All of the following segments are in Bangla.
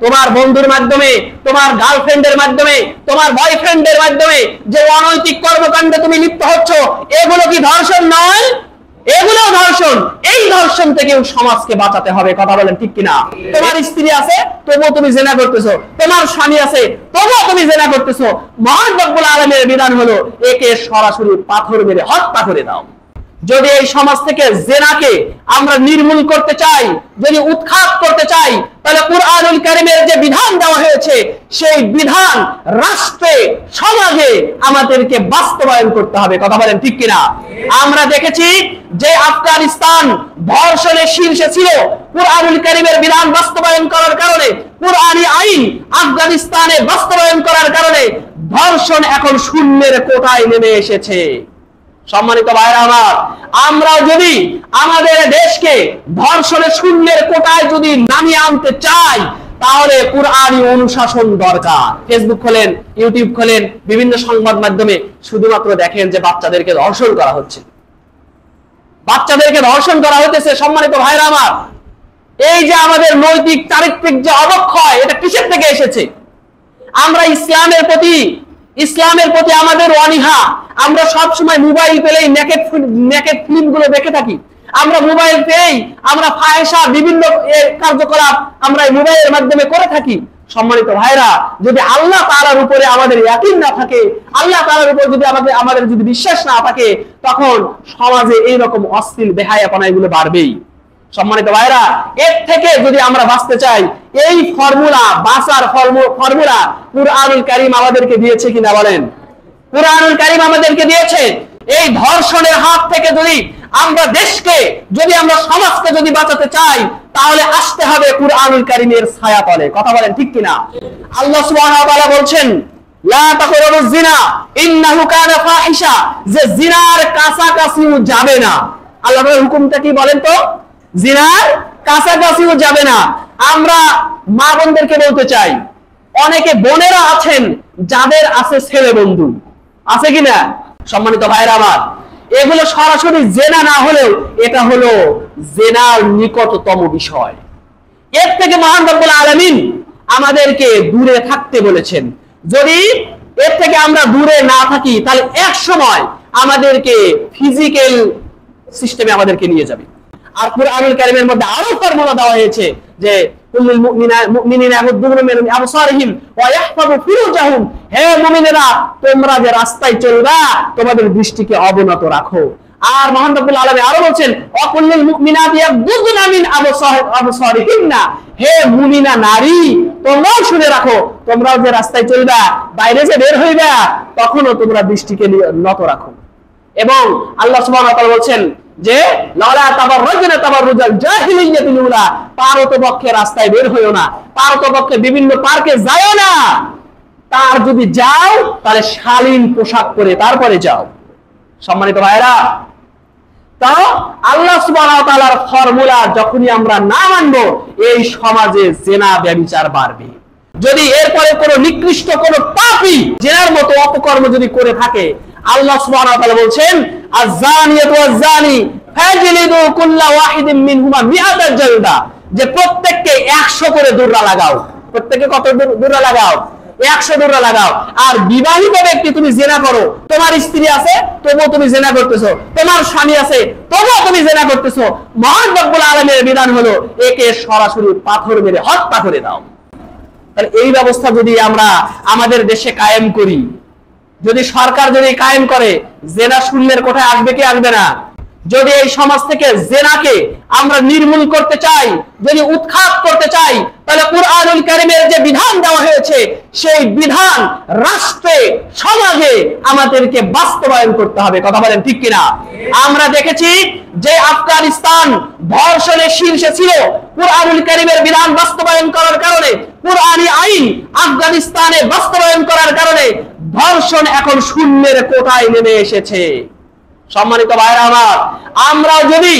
তোমার বন্ধুর মাধ্যমে, তোমার গার্লফ্রেন্ডের মাধ্যমে, তোমার বয়ফ্রেন্ডের মাধ্যমে যে অনৈতিক কর্মকাণ্ডে তুমি লিপ্ত হচ্ছ, এগুলো কি ধর্ষণ নয়? এগুলো ধর্ষণ। এই ধর্ষণ থেকেও সমাজকে বাঁচাতে হবে। কথা বলেন ঠিক কিনা? তোমার স্ত্রী আছে তবুও তুমি জিনা করতেছো, তোমার স্বামী আছে তবুও তুমি জিনা করতেছো। মহান রব্বুল আলামিনের বিধান হলো একে সরাসরি পাথর মেরে হত্যা করে দাও। যদি এই সমাজ থেকে জিনাকে আমরা নির্মূল করতে চাই, যদি উৎখাত করতে চাই, তাহলে কুরআনুল কারীমের যে বিধান দেওয়া হয়েছে সেই বিধান রাষ্ট্রে, সমাজে আমাদেরকে বাস্তবায়ন করতে হবে। কথা বলেন ঠিক কিনা? আমরা দেখেছি যে আফগানিস্তান ধর্ষণের শীর্ষে ছিল, কুরআনুল কারীমের বিধান বাস্তবায়ন করার কারণে, কুরআনী আইন আফগানিস্তানে বাস্তবায়ন করার কারণে ধর্ষণ এখন শূন্যের কোটায় নেমে এসেছে। সম্মানিত ভাইরা আমার, আমরা যদি আমাদের দেশকে ধর্ষণের শূন্যের কোটায় যদি নামিয়ে আনতে চাই, তাহলে কুরআনী অনুশাসন দরকার। ফেসবুক খোলেন, ইউটিউব খোলেন, বিভিন্ন সংবাদ মাধ্যমে শুধুমাত্র দেখেন যে বাচ্চাদেরকে ধর্ষণ করা হচ্ছে, বাচ্চাদেরকে ধর্ষণ করা হইতেছে। সম্মানিত ভাইরা আমার, এই যে আমাদের নৈতিক চারিত্রিক যে অবক্ষয়, এটা কিসের থেকে এসেছে? আমরা ইসলামের প্রতি আমাদের অনীহা। আমরা সব সময় মোবাইল পেলেই নেকেড ফিল্ম গুলো দেখে থাকি। আমরা মোবাইল পেলেই আমরা ফাহিশা বিভিন্ন কার্যকলাপ আমরা মোবাইলের মাধ্যমে করে থাকি। সম্মানিত ভাইরা, যদি আল্লাহ তাআলার উপরে আমাদের ইয়াকিন না থাকে, আল্লাহ তাআলার উপর যদি আমাদের যদি বিশ্বাস না থাকে, তখন সমাজে এইরকম অশ্লীল বেহায়াপনা এগুলো বাড়বেই। সম্মানিত ভাইরা, এর থেকে যদি আমরা বাঁচতে চাই, এই ফর্মুলা, বাঁচার ফর্মুলা কুরআনুল কারীম আমাদেরকে দিয়েছে কিনা বলেন? কুরআনুল কারীম আমাদেরকে দিয়েছে। এই ধর্ষণের হাত থেকে যদি আমরা দেশকে, যদি আমরা সমাজকে যদি বাঁচাতে চাই, তাহলে আসতে হবে কুরআনুল কারীমের ছায়াতলে। কথা বলেন ঠিক কিনা? আল্লাহ সুবহানাহু ওয়া তাআলা বলছেন, লা তাকরাবুজ জিনা ইন্নাহু কানা ফাহিশা, যে জিনার কাছাকাছিও যাবে না। আল্লাহর হুকুমটা কি বলেন তো? জিনার কাছাকাছিও যাবে না। আমরা মা বোনদেরকে বলতে চাই, অনেকে বোনেরা আছেন যাদের আছে ছেলে বন্ধু, আছে কিনা? সম্মানিত ভাইরা আমার, এগুলো সরাসরি জেনা না হলেও এটা হলো জেনার নিকটতম বিষয়। এর থেকে মহান রব্বুল আলামিন আমাদেরকে দূরে থাকতে বলেছেন। যদি এর থেকে আমরা দূরে না থাকি, তাহলে এক সময় আমাদেরকে ফিজিক্যাল সিস্টেমে আমাদেরকে নিয়ে যাবে। আর কুরআনুল কারীমের মধ্যে আরো ফর্মুলা দেওয়া হয়েছে যে কুল্লুল মুমিনিনা ইয়াগুদ্দু মিন আবসারিহিম ওয়া ইয়াহফাযু ফুরুজাহুম, হে মুমিনেরা তোমরা যে রাস্তায় চলবা তোমাদের দৃষ্টিকে অবনত রাখো। আর মহান রব্বুল আলামিন আরো বলেন ওয়াকুল্লুল মুমিনাতি ইয়াগুদ্দুনা মিন আবসারিহিন্না, হে মুমিনা নারী তোমরাও শুনে রাখো, তোমরাও যে রাস্তায় চলবা, বাইরে যে বের হইবা, তখনও তোমরা দৃষ্টিকে নত রাখো। এবং আল্লাহ সুবহানাহু ওয়া তাআলা বলেন যে লালা তাবাররুজনা তাবাররুজাল জাহিলিয়াতিল উলা, পারতপক্ষে রাস্তায় বের হইও না, পারতপক্ষে বিভিন্ন পার্কে যাও না, তার যদি যাও তাহলে শালীন পোশাক পরে তারপরে যাও। সম্মানিত ভাইরা, তো আল্লাহ সুবহানাহু ওয়া তাআলার ফর্মুলা যখনই আমরা না মানব, এই সমাজে জিনা ব্যভিচার বাড়বে। যদি এরপরে কোনো নিকৃষ্ট কোনো পাপী জিনার মতো অপকর্ম যদি করে থাকে, আল্লাহ সুবহানাহু ওয়া তাআলা বলেন আয-যানিয়াতু ওয়াজ-যানি ফাজলিদু কুল্লা ওয়াহিদিন মিনহুমা মিআতা জালদা, যে প্রত্যেককে 100 করে দূররা লাগাও। প্রত্যেককে কত দূররা লাগাও? 100 দূররা লাগাও। আর বিবাহিত ব্যক্তি তুমি জিনা করো, তোমার স্ত্রী আছে তবুও তুমি জিনা করতেছো, তোমার স্বামী আছে তবুও তুমি জিনা করতেছো, মহান রব্বুল আলামিনের বিধান হলো একে সরাসরি পাথর মেরে হত্যা করে দাও। তাহলে এই ব্যবস্থা যদি আমরা আমাদের দেশে কায়েম করি, যদি সরকার যদি কায়েম করে, জেনা শূন্যের কোঠায় আসবে কি আসবে না? যদি এই সমাজ থেকে জেনাকে আমরা নির্মূল করতে চাই, যদি উৎখাত করতে চাই, তাহলে কুরআনুল কারীমের যে বিধান দেওয়া হয়েছে সেই বিধান রাষ্ট্রে, সমাজে আমাদেরকে বাস্তবায়ন করতে হবে। কথা বলেন ঠিক কিনা? আমরা দেখেছি যে আফগানিস্তান ধর্ষণের শীর্ষে ছিল, কুরআনুল কারীমের বিধান বাস্তবায়ন করার কারণে, কুরআনী আইন আফগানিস্তানে বাস্তবায়ন করার কারণে ধর্ষণ এখন শূন্যের কোটায় নেমে এসেছে। সম্মানিত ভাইরা আমার, আমরা যদি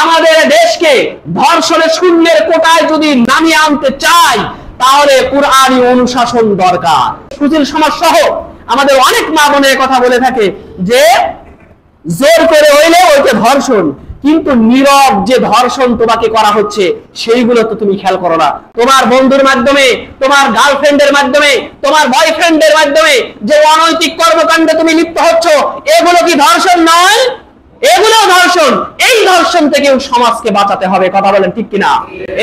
আমাদের দেশকে ধর্ষণের শূন্যের কোটায় যদি নামিয়ে আনতে চাই, তাহলে কুরআনী অনুশাসন দরকার। সুশীল সমাজ সহ আমাদের অনেক মা বোনের কথা বলে থাকে যে জোর করে হইলে ওইটা ধর্ষণ, কিন্তু নীরব যে ধর্ষণ তোমাকে করা হচ্ছে সেইগুলো তো তুমি খেয়াল করো না। তোমার বন্ধুর মাধ্যমে, তোমার গার্লফ্রেন্ডের মাধ্যমে, তোমার বয়ফ্রেন্ডের মাধ্যমে যে অনৈতিক কর্মকাণ্ডে তুমি লিপ্ত হচ্ছ, এগুলো কি ধর্ষণ নয়? এগুলো ধর্ষণ। এই ধর্ষণ থেকেও সমাজকে বাঁচাতে হবে, কথা বলেন ঠিক কিনা?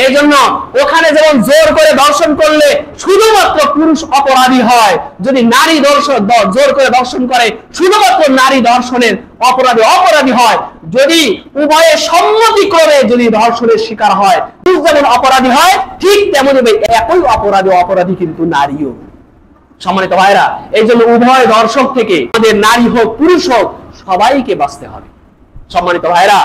এই জন্য ওখানে যেমন জোর করে ধর্ষণ করলে শুধুমাত্র পুরুষ অপরাধী হয়, যদি নারী জোর করে ধর্ষণ করে শুধুমাত্র নারী ধর্ষণের অপরাধী হয়। যদি উভয়ে সম্মতিক্রমে যদি ধর্ষণের শিকার হয়, পুরুষ যেমন অপরাধী হয় ঠিক তেমনি একই অপরাধী কিন্তু নারীও। সম্মানিত ভাইরা, এই জন্য উভয় ধর্ষক থেকে আমাদের নারী হোক পুরুষ হোক সবাইকে বাঁচতে হবে। সম্মানিত ভাইরা,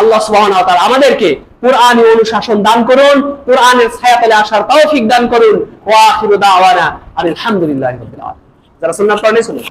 আল্লাহ সুবহানাহু ওয়া তাআলা আমাদেরকে কুরআনী অনুশাসন দান করুন, কুরআনের ছায়াতলে আসার তৌফিক দান করুন। ওয়া আখিরু দাওয়ানা আলহামদুলিল্লাহি রাব্বিল আলামিন। যারা সুন্নাত পড়েন শুনুন।